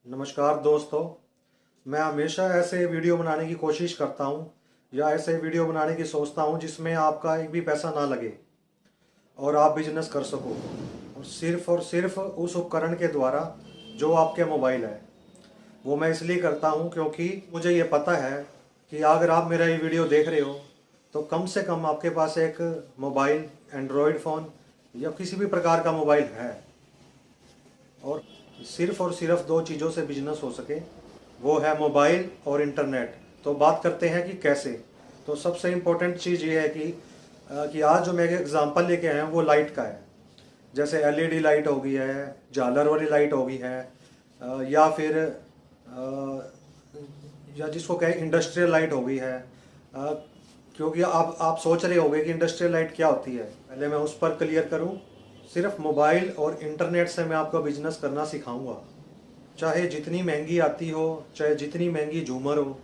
नमस्कार दोस्तों। मैं हमेशा ऐसे वीडियो बनाने की कोशिश करता हूँ या ऐसे वीडियो बनाने की सोचता हूँ जिसमें आपका एक भी पैसा ना लगे और आप बिजनेस कर सको, और सिर्फ उस उपकरण के द्वारा जो आपके मोबाइल है। वो मैं इसलिए करता हूँ क्योंकि मुझे ये पता है कि अगर आप मेरा ये वीडियो देख रहे हो तो कम से कम आपके पास एक मोबाइल, एंड्रॉयड फ़ोन या किसी भी प्रकार का मोबाइल है, और सिर्फ दो चीज़ों से बिजनेस हो सके, वो है मोबाइल और इंटरनेट। तो बात करते हैं कि कैसे। तो सबसे इम्पोर्टेंट चीज़ ये है कि आज जो मैं एग्ज़ाम्पल लेके आया हूँ वो लाइट का है। जैसे एलईडी लाइट हो गई है, झालर वाली लाइट हो गई है, या फिर या जिसको कहें इंडस्ट्रियल लाइट हो गई है। क्योंकि आप सोच रहे होंगे कि इंडस्ट्रियल लाइट क्या होती है। पहले मैं उस पर क्लियर करूं। सिर्फ मोबाइल और इंटरनेट से मैं आपको बिजनेस करना सिखाऊंगा। चाहे जितनी महंगी आती हो, चाहे जितनी महंगी झूमर हो,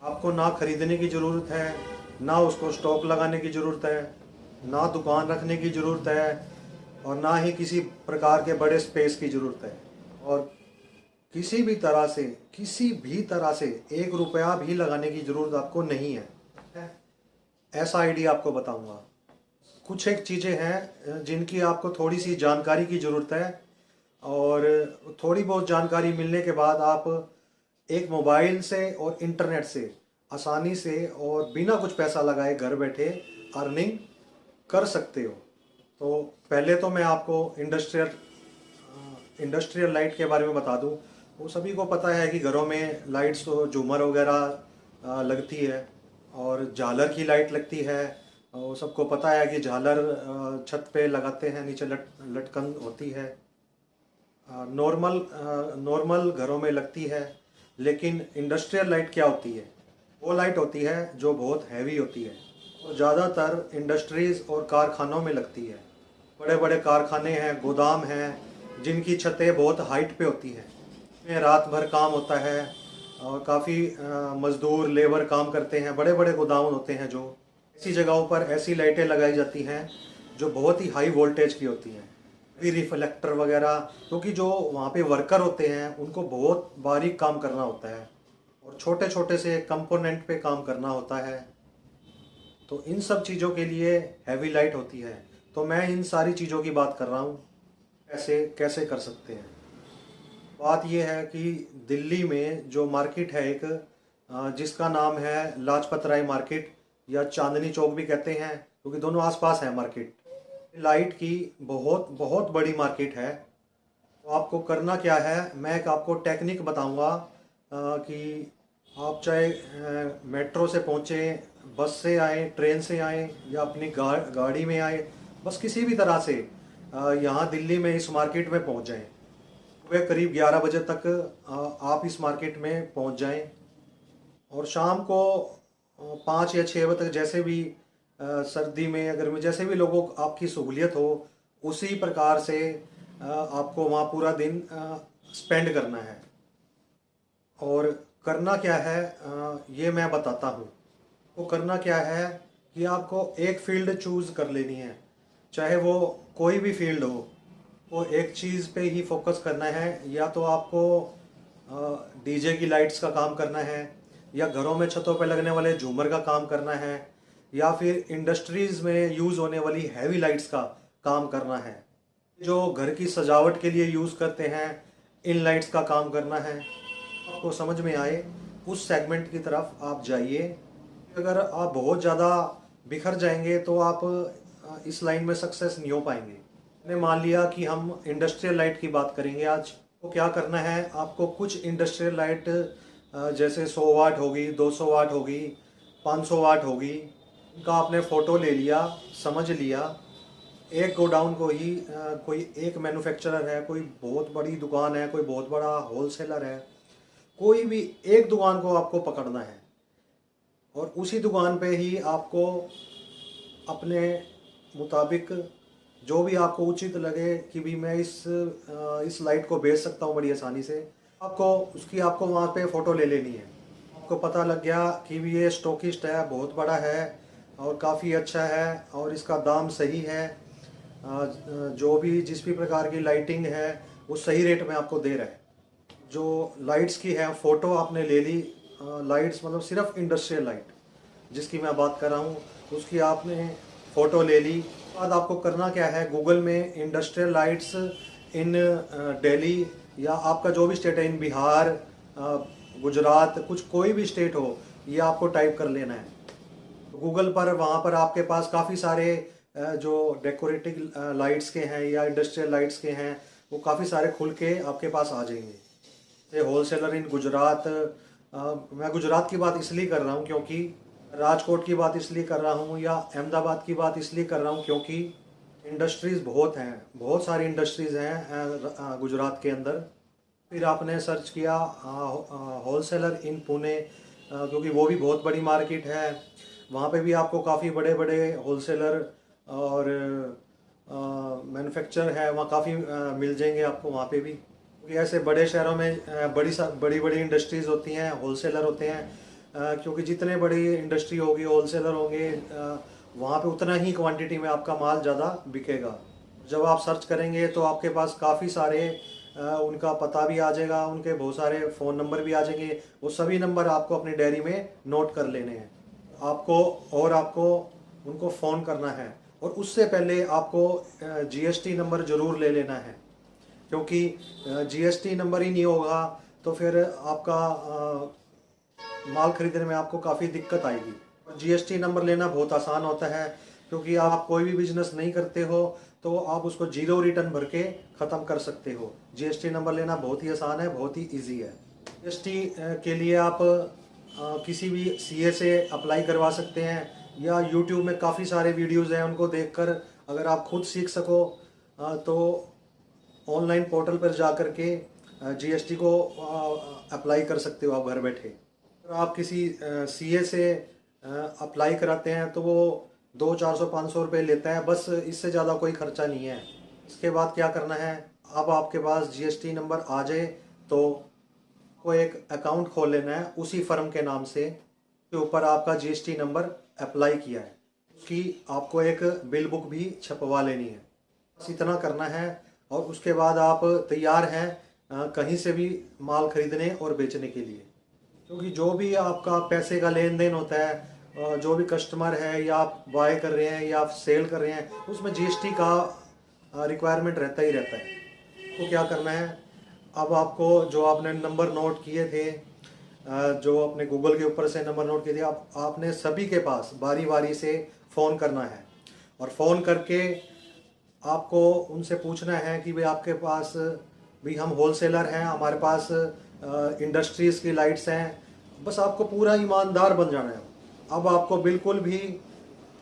आपको ना खरीदने की ज़रूरत है, ना उसको स्टॉक लगाने की ज़रूरत है, ना दुकान रखने की ज़रूरत है, और ना ही किसी प्रकार के बड़े स्पेस की ज़रूरत है। और किसी भी तरह से 1 रुपया भी लगाने की ज़रूरत आपको नहीं है। ऐसा आइडिया आपको बताऊंगा। कुछ एक चीज़ें हैं जिनकी आपको थोड़ी सी जानकारी की ज़रूरत है, और थोड़ी बहुत जानकारी मिलने के बाद आप एक मोबाइल से और इंटरनेट से आसानी से और बिना कुछ पैसा लगाए घर बैठे अर्निंग कर सकते हो। तो पहले तो मैं आपको इंडस्ट्रियल लाइट के बारे में बता दूं। वो सभी को पता है कि घरों में लाइट्स तो झूमर वगैरह लगती है, और झालर की लाइट लगती है। और सबको पता है कि झालर छत पे लगाते हैं, नीचे लटकन होती है। नॉर्मल घरों में लगती है। लेकिन इंडस्ट्रियल लाइट क्या होती है? वो लाइट होती है जो बहुत हैवी होती है, और ज़्यादातर इंडस्ट्रीज़ और कारखानों में लगती है। बड़े बड़े कारखाने हैं, गोदाम हैं, जिनकी छतें बहुत हाइट पे होती हैं। में रात भर काम होता है, और काफ़ी मज़दूर लेबर काम करते हैं। बड़े बड़े गोदाम होते हैं, जो ऐसी जगहों पर ऐसी लाइटें लगाई जाती हैं जो बहुत ही हाई वोल्टेज की होती हैं, भी रिफ्लेक्टर वगैरह। क्योंकि जो वहाँ पे वर्कर होते हैं उनको बहुत बारीक काम करना होता है, और छोटे छोटे से कंपोनेंट पे काम करना होता है। तो इन सब चीज़ों के लिए हैवी लाइट होती है। तो मैं इन सारी चीज़ों की बात कर रहा हूँ, कैसे कैसे कर सकते हैं। बात यह है कि दिल्ली में जो मार्केट है एक, जिसका नाम है लाजपत राय मार्केट, या चांदनी चौक भी कहते हैं, क्योंकि दोनों आसपास है मार्केट। लाइट की बहुत बहुत बड़ी मार्केट है। तो आपको करना क्या है, मैं एक आपको टेक्निक बताऊंगा कि आप चाहे मेट्रो से पहुँचे, बस से आए, ट्रेन से आए, या अपनी गाड़ी में आए, बस किसी भी तरह से यहाँ दिल्ली में इस मार्केट में पहुँच जाएं। सुबह करीब 11 बजे तक आप इस मार्केट में पहुँच जाएं, और शाम को 5 या 6 बजे तक, जैसे भी सर्दी में अगर में जैसे भी लोगों को आपकी सहूलियत हो, उसी प्रकार से आपको वहाँ पूरा दिन स्पेंड करना है। और करना क्या है, ये मैं बताता हूँ। तो करना क्या है कि आपको एक फील्ड चूज़ कर लेनी है, चाहे वो कोई भी फील्ड हो। वो एक चीज़ पे ही फोकस करना है। या तो आपको डीजे की लाइट्स का काम करना है, या घरों में छतों पे लगने वाले झूमर का काम करना है, या फिर इंडस्ट्रीज़ में यूज़ होने वाली हैवी लाइट्स का काम करना है। जो घर की सजावट के लिए यूज़ करते हैं, इन लाइट्स का काम करना है। आपको समझ में आए उस सेगमेंट की तरफ आप जाइए। अगर आप बहुत ज़्यादा बिखर जाएंगे तो आप इस लाइन में सक्सेस नहीं हो पाएंगे। ने मान लिया कि हम इंडस्ट्रियल लाइट की बात करेंगे आज। तो क्या करना है, आपको कुछ इंडस्ट्रियल लाइट जैसे 100 वाट होगी, 200 वाट होगी, 500 वाट होगी, इनका आपने फ़ोटो ले लिया, समझ लिया। एक गोडाउन को ही कोई एक मैन्युफैक्चरर है, कोई बहुत बड़ी दुकान है, कोई बहुत बड़ा होलसेलर है, कोई भी एक दुकान को आपको पकड़ना है, और उसी दुकान पे ही आपको अपने मुताबिक जो भी आपको उचित लगे कि भी मैं इस लाइट को बेच सकता हूँ बड़ी आसानी से, आपको वहाँ पे फ़ोटो ले लेनी है। आपको पता लग गया कि भी ये स्टॉकिस्ट है, बहुत बड़ा है और काफ़ी अच्छा है, और इसका दाम सही है। जो भी जिस भी प्रकार की लाइटिंग है वो सही रेट में आपको दे रहा है। जो लाइट्स की है फ़ोटो आपने ले ली, लाइट्स मतलब सिर्फ इंडस्ट्रियल लाइट जिसकी मैं बात कर रहा हूँ, उसकी आपने फ़ोटो ले ली। बाद आपको करना क्या है, गूगल में इंडस्ट्रियल लाइट्स इन दिल्ली या आपका जो भी स्टेट है, इन बिहार, गुजरात, कुछ कोई भी स्टेट हो, ये आपको टाइप कर लेना है। गूगल पर वहाँ पर आपके पास काफ़ी सारे जो डेकोरेटिव लाइट्स के हैं या इंडस्ट्रियल लाइट्स के हैं, वो काफ़ी सारे खुल के आपके पास आ जाएंगे। ये होलसेलर इन गुजरात, मैं गुजरात की बात इसलिए कर रहा हूँ क्योंकि राजकोट की बात इसलिए कर रहा हूँ या अहमदाबाद की बात इसलिए कर रहा हूँ क्योंकि इंडस्ट्रीज़ बहुत हैं, बहुत सारी इंडस्ट्रीज़ हैं गुजरात के अंदर। फिर आपने सर्च किया होलसेलर इन पुणे, क्योंकि वो भी बहुत बड़ी मार्केट है, वहाँ पे भी आपको काफ़ी बड़े बड़े होलसेलर और मैन्युफैक्चर है, वहाँ काफ़ी मिल जाएंगे आपको वहाँ पे भी। क्योंकि ऐसे बड़े शहरों में बड़ी बड़ी इंडस्ट्रीज़ होती हैं, होलसेलर होते हैं, क्योंकि जितने बड़ी इंडस्ट्री होगी, होलसेलर होंगे, वहाँ पे उतना ही क्वांटिटी में आपका माल ज़्यादा बिकेगा। जब आप सर्च करेंगे तो आपके पास काफ़ी सारे उनका पता भी आ जाएगा, उनके बहुत सारे फ़ोन नंबर भी आ जाएंगे। वो सभी नंबर आपको अपनी डायरी में नोट कर लेने हैं आपको उनको फ़ोन करना है। और उससे पहले आपको जीएसटी नंबर ज़रूर ले लेना है, क्योंकि जीएसटी नंबर ही नहीं होगा तो फिर आपका माल खरीदने में आपको काफ़ी दिक्कत आएगी। जीएसटी नंबर लेना बहुत आसान होता है, क्योंकि आप कोई भी बिजनेस नहीं करते हो तो आप उसको जीरो रिटर्न भर के ख़त्म कर सकते हो। जीएसटी नंबर लेना बहुत ही आसान है, बहुत ही इजी है। जीएसटी के लिए आप किसी भी सीए से अप्लाई करवा सकते हैं, या यूट्यूब में काफ़ी सारे वीडियोज़ हैं, उनको देखकर अगर आप खुद सीख सको तो ऑनलाइन पोर्टल पर जा कर के जीएसटी को अप्लाई कर सकते हो आप घर बैठे। अगर आप किसी सीए से अप्लाई कराते हैं तो वो 200-400-500 रुपये लेता है, बस इससे ज़्यादा कोई खर्चा नहीं है। इसके बाद क्या करना है, अब आपके पास जीएसटी नंबर आ जाए तो को एक अकाउंट खोल लेना है उसी फर्म के नाम से के ऊपर आपका जीएसटी नंबर अप्लाई किया है, उसकी आपको एक बिल बुक भी छपवा लेनी है। बस इतना करना है और उसके बाद आप तैयार हैं कहीं से भी माल खरीदने और बेचने के लिए। क्योंकि जो भी आपका पैसे का लेन देन होता है, जो भी कस्टमर है या आप बाय कर रहे हैं या आप सेल कर रहे हैं, उसमें जीएसटी का रिक्वायरमेंट रहता ही रहता है। तो क्या करना है, अब आपको जो आपने नंबर नोट किए थे, जो अपने गूगल के ऊपर से नंबर नोट किए थे, आपने सभी के पास बारी बारी से फ़ोन करना है। और फ़ोन करके आपको उनसे पूछना है कि भाई आपके पास भी हम होलसेलर हैं, हमारे पास इंडस्ट्रीज़ की लाइट्स हैं। बस आपको पूरा ईमानदार बन जाना है। अब आपको बिल्कुल भी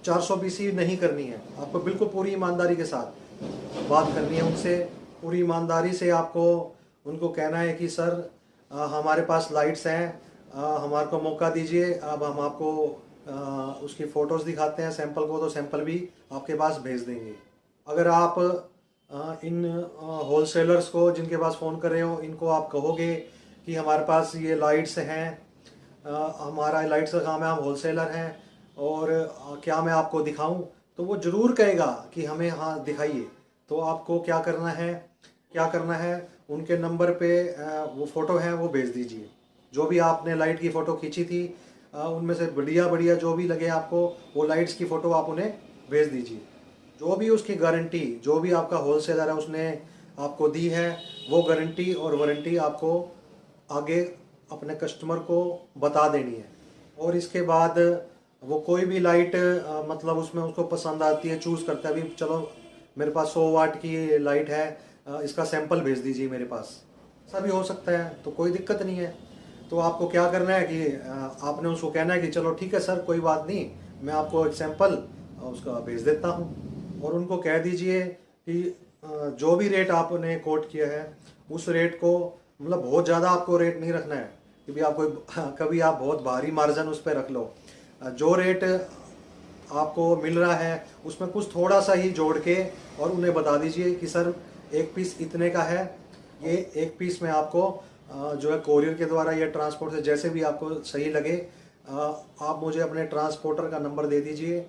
420 नहीं करनी है, आपको बिल्कुल पूरी ईमानदारी के साथ बात करनी है उनसे। पूरी ईमानदारी से आपको उनको कहना है कि सर हमारे पास लाइट्स हैं, हमारे को मौका दीजिए। अब हम आपको उसकी फ़ोटोज़ दिखाते हैं सैंपल को, तो सैंपल भी आपके पास भेज देंगे। अगर आप इन होलसेलर्स को जिनके पास फ़ोन कर रहे हो, इनको आप कहोगे कि हमारे पास ये लाइट्स हैं, हमारा लाइट्स का काम है, हम होलसेलर हैं और क्या मैं आपको दिखाऊं, तो वो ज़रूर कहेगा कि हमें हाँ दिखाइए। तो आपको क्या करना है, उनके नंबर पे वो फ़ोटो है वो भेज दीजिए। जो भी आपने लाइट की फ़ोटो खींची थी उनमें से बढ़िया बढ़िया जो भी लगे आपको, वो लाइट्स की फ़ोटो आप उन्हें भेज दीजिए। जो भी उसकी गारंटी, जो भी आपका होलसेलर है उसने आपको दी है, वो गारंटी और वारंटी आपको आगे अपने कस्टमर को बता देनी है। और इसके बाद वो कोई भी लाइट मतलब उसमें उसको पसंद आती है, चूज़ करता है, अभी चलो मेरे पास 100 वाट की लाइट है, इसका सैंपल भेज दीजिए मेरे पास, ऐसा भी हो सकता है, तो कोई दिक्कत नहीं है। तो आपको क्या करना है कि आपने उसको कहना है कि चलो ठीक है सर, कोई बात नहीं, मैं आपको एक सैंपल उसका भेज देता हूँ। और उनको कह दीजिए कि जो भी रेट आपने कोट किया है उस रेट को, मतलब बहुत ज़्यादा आपको रेट नहीं रखना है कि भी आप कभी आप बहुत भारी मार्जिन उस पर रख लो। जो रेट आपको मिल रहा है उसमें कुछ थोड़ा सा ही जोड़ के और उन्हें बता दीजिए कि सर एक पीस इतने का है, ये एक पीस में आपको जो है कोरियर के द्वारा या ट्रांसपोर्ट से, जैसे भी आपको सही लगे, आप मुझे अपने ट्रांसपोर्टर का नंबर दे दीजिए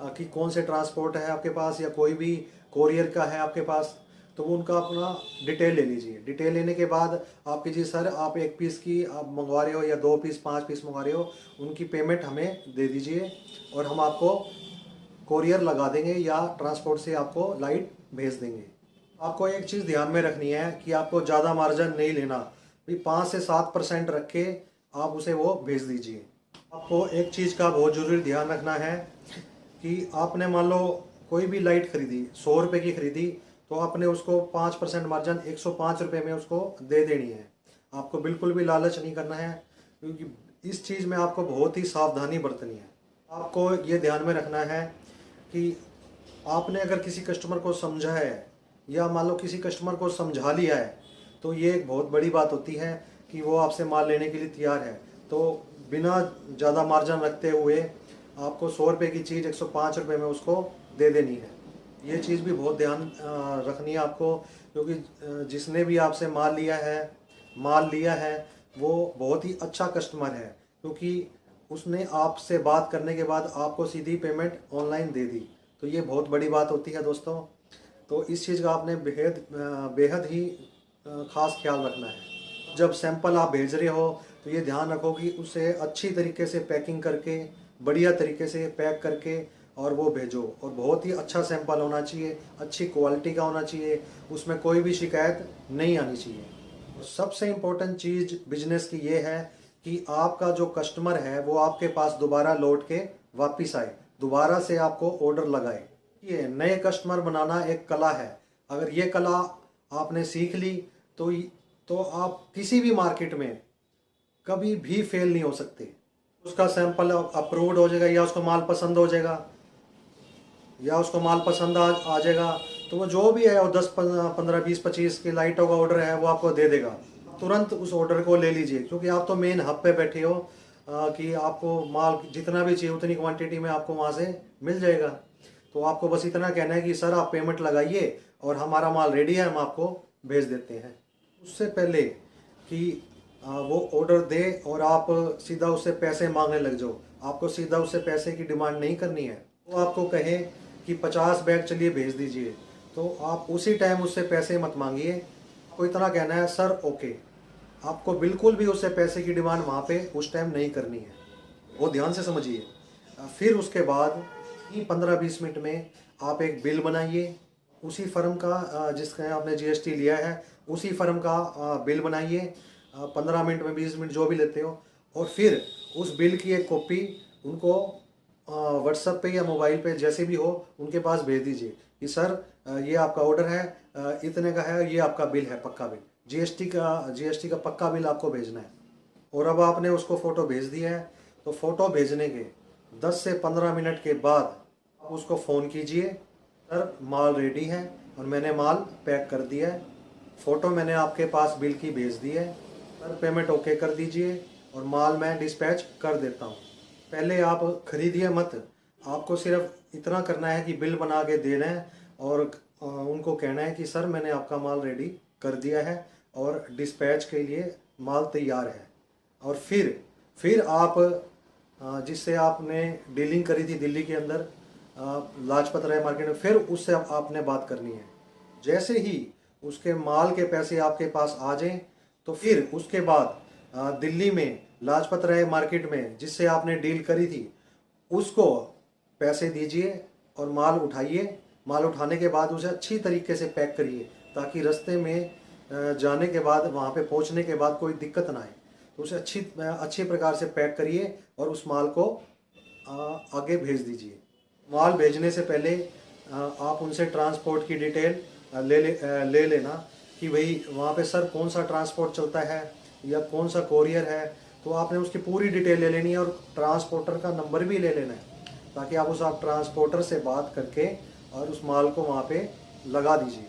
कि कौन से ट्रांसपोर्ट है आपके पास या कोई भी कोरियर का है आपके पास, तो वो उनका अपना डिटेल ले लीजिए। डिटेल लेने के बाद आपकी जी सर आप 1 पीस की आप मंगवा रहे हो या 2 पीस 5 पीस मंगवा रहे हो, उनकी पेमेंट हमें दे दीजिए और हम आपको कोरियर लगा देंगे या ट्रांसपोर्ट से आपको लाइट भेज देंगे। आपको एक चीज़ ध्यान में रखनी है कि आपको ज़्यादा मार्जिन नहीं लेना, भाई 5 से 7% रख के आप उसे वो भेज दीजिए। आपको एक चीज़ का बहुत ज़रूरी ध्यान रखना है कि आपने मान लो कोई भी लाइट खरीदी 100 रुपये की खरीदी, तो आपने उसको 5% मार्जिन 105 रुपये में उसको दे देनी है। आपको बिल्कुल भी लालच नहीं करना है, क्योंकि इस चीज़ में आपको बहुत ही सावधानी बरतनी है। आपको ये ध्यान में रखना है कि आपने अगर किसी कस्टमर को समझा है या मान लो किसी कस्टमर को समझा लिया है, तो ये एक बहुत बड़ी बात होती है कि वो आपसे माल लेने के लिए तैयार है। तो बिना ज़्यादा मार्जिन रखते हुए आपको 100 रुपये की चीज़ 105 रुपये में उसको दे देनी है। ये चीज़ भी बहुत ध्यान रखनी है आपको, क्योंकि जिसने भी आपसे माल लिया है वो बहुत ही अच्छा कस्टमर है, क्योंकि उसने आपसे बात करने के बाद आपको सीधी पेमेंट ऑनलाइन दे दी। तो ये बहुत बड़ी बात होती है दोस्तों। तो इस चीज़ का आपने बेहद ही ख़ास ख्याल रखना है। जब सैंपल आप भेज रहे हो तो ये ध्यान रखो कि उसे अच्छी तरीके से पैकिंग करके, बढ़िया तरीके से पैक करके और वो भेजो, और बहुत ही अच्छा सैंपल होना चाहिए, अच्छी क्वालिटी का होना चाहिए, उसमें कोई भी शिकायत नहीं आनी चाहिए। सबसे इम्पोर्टेंट चीज़ बिजनेस की ये है कि आपका जो कस्टमर है वो आपके पास दोबारा लौट के वापस आए, दोबारा से आपको ऑर्डर लगाए। ये नए कस्टमर बनाना एक कला है। अगर ये कला आपने सीख ली तो आप किसी भी मार्केट में कभी भी फेल नहीं हो सकते। उसका सैंपल अप्रूव्ड हो जाएगा या उसको माल पसंद हो जाएगा या उसको माल पसंद आ जाएगा, तो वो जो भी है वो 10 15 20 25 की लाइटों का ऑर्डर है वो आपको दे देगा। तुरंत उस ऑर्डर को ले लीजिए, क्योंकि आप तो मेन हब पे बैठे हो कि आपको माल जितना भी चाहिए उतनी क्वांटिटी में आपको वहाँ से मिल जाएगा। तो आपको बस इतना कहना है कि सर आप पेमेंट लगाइए और हमारा माल रेडी है, हम आपको भेज देते हैं। उससे पहले कि वो ऑर्डर दे और आप सीधा उससे पैसे मांगने लग जाओ, आपको सीधा उससे पैसे की डिमांड नहीं करनी है। वो आपको कहे कि 50 बैग चलिए भेज दीजिए, तो आप उसी टाइम उससे पैसे मत मांगिए। आपको इतना कहना है सर ओके, आपको बिल्कुल भी उससे पैसे की डिमांड वहाँ पे उस टाइम नहीं करनी है। वो ध्यान से समझिए। फिर उसके बाद 15-20 मिनट में आप एक बिल बनाइए, उसी फर्म का जिसका आपने जीएसटी लिया है उसी फर्म का बिल बनाइए। 15 मिनट में 20 मिनट जो भी लेते हो, और फिर उस बिल की एक कॉपी उनको व्हाट्सएप पे या मोबाइल पे जैसे भी हो उनके पास भेज दीजिए कि सर ये आपका ऑर्डर है, इतने का है, ये आपका बिल है, पक्का बिल, जीएसटी का पक्का बिल आपको भेजना है। और अब आपने उसको फ़ोटो भेज दिया है, तो फ़ोटो भेजने के 10 से 15 मिनट के बाद आप उसको फ़ोन कीजिए, सर माल रेडी है और मैंने माल पैक कर दिया है, फ़ोटो मैंने आपके पास बिल की भेज दी है, सर पेमेंट ओके कर दीजिए और माल मैं डिस्पैच कर देता हूँ। पहले आप खरीदिए मत, आपको सिर्फ इतना करना है कि बिल बना के देना है और उनको कहना है कि सर मैंने आपका माल रेडी कर दिया है और डिस्पैच के लिए माल तैयार है। और फिर आप जिससे आपने डीलिंग करी थी दिल्ली के अंदर लाजपत राय मार्केट में, फिर उससे आपने बात करनी है। जैसे ही उसके माल के पैसे आपके पास आ जाएं, तो फिर उसके बाद दिल्ली में लाजपत राय मार्केट में जिससे आपने डील करी थी उसको पैसे दीजिए और माल उठाइए। माल उठाने के बाद उसे अच्छी तरीके से पैक करिए, ताकि रास्ते में जाने के बाद, वहाँ पे पहुँचने के बाद कोई दिक्कत ना आए। तो उसे अच्छी प्रकार से पैक करिए और उस माल को आगे भेज दीजिए। माल भेजने से पहले आप उनसे ट्रांसपोर्ट की डिटेल ले लेना कि भाई वहाँ पे सर कौन सा ट्रांसपोर्ट चलता है या कौन सा कोरियर है, तो आपने उसकी पूरी डिटेल ले लेनी है और ट्रांसपोर्टर का नंबर भी ले लेना है, ताकि आप उस ट्रांसपोर्टर से बात करके और उस माल को वहाँ पे लगा दीजिए।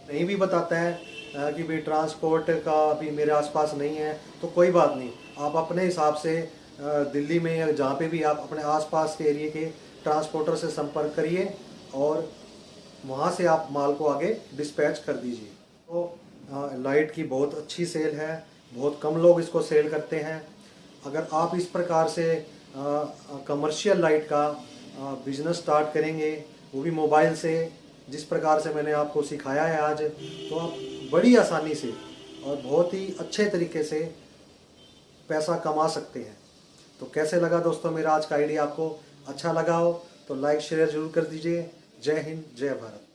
नहीं भी बताता है कि भाई ट्रांसपोर्ट का अभी मेरे आसपास नहीं है, तो कोई बात नहीं, आप अपने हिसाब से दिल्ली में या जहाँ पे भी आप अपने आसपास के एरिए के ट्रांसपोर्टर से संपर्क करिए और वहाँ से आप माल को आगे डिस्पैच कर दीजिए। तो लाइट की बहुत अच्छी सेल है, बहुत कम लोग इसको सेल करते हैं। अगर आप इस प्रकार से कमर्शियल लाइट का बिजनेस स्टार्ट करेंगे, वो भी मोबाइल से, जिस प्रकार से मैंने आपको सिखाया है आज, तो आप बड़ी आसानी से और बहुत ही अच्छे तरीके से पैसा कमा सकते हैं। तो कैसे लगा दोस्तों मेरा आज का आइडिया? आपको अच्छा लगा हो तो लाइक शेयर जरूर कर दीजिए। जय हिंद, जय भारत।